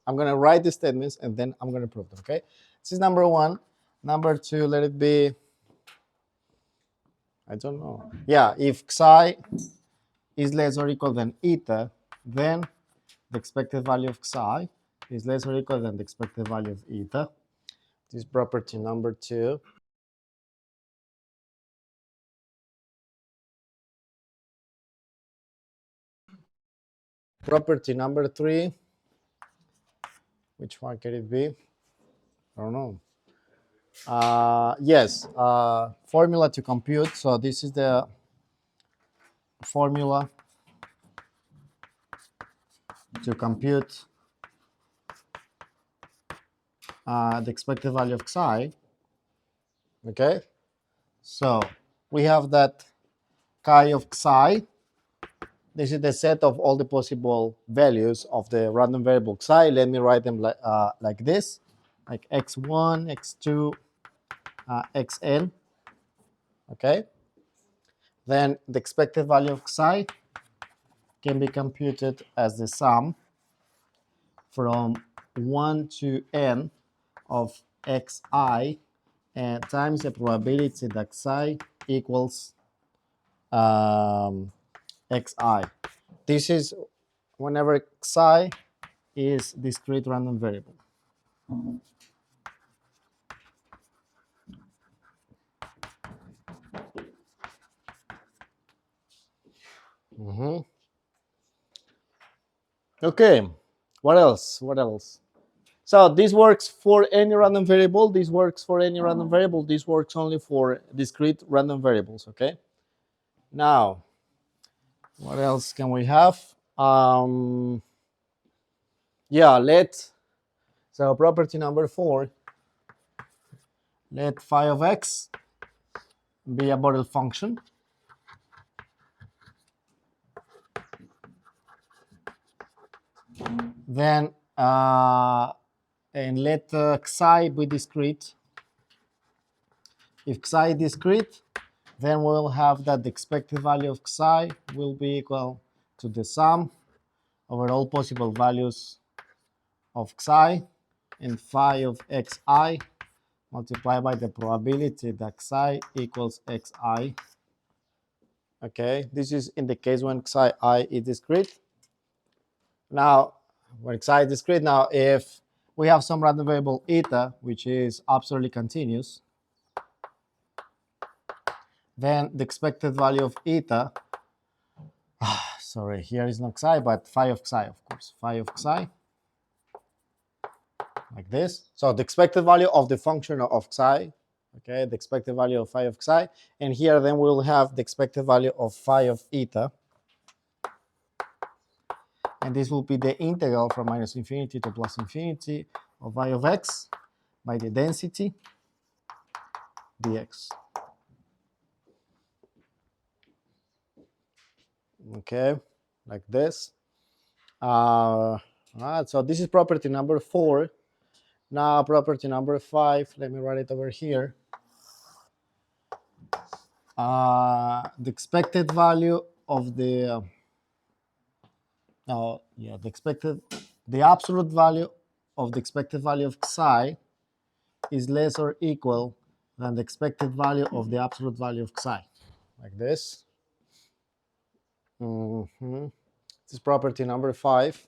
I'm going to write the statements and then I'm going to prove them, okay? This is number one. Number two, let it be, I don't know. Yeah, if psi is less or equal than eta, then the expected value of psi is less or equal than the expected value of eta. This is property number two. Property number three, which one can it be? I don't know. Yes, formula to compute. So this is the formula to compute the expected value of psi. Okay, so we have that chi of psi. This is the set of all the possible values of the random variable psi. Let me write them like this, like x1, x2, xn. Okay, then the expected value of psi can be computed as the sum from 1 to n of xi and times the probability that psi equals xi. This is whenever psi is discrete random variable. Okay, what else? What else? So this works for any random variable. This works for any random variable. This works only for discrete random variables. Okay. Now, what else can we have? Yeah, so property number 4, let phi of x be a Borel function. Then, and let xi be discrete. If xi is discrete, then we'll have that the expected value of xi will be equal to the sum over all possible values of xi and phi of xi multiplied by the probability that xi equals xi. Okay, this is in the case when xi is discrete. Now, when xi is discrete, now if we have some random variable eta, which is absolutely continuous, then the expected value of eta, sorry, here is not psi, but phi of psi, of course, phi of psi, like this. So the expected value of the function of psi, okay, the expected value of phi of psi, and here then we'll have the expected value of phi of eta, and this will be the integral from minus infinity to plus infinity of phi of x by the density dx. Okay, like this. So this is property number 4. Now property number 5, let me write it over here. The expected value of the the absolute value of the expected value of psi is less or equal than the expected value of the absolute value of psi, like this. This is property number 5.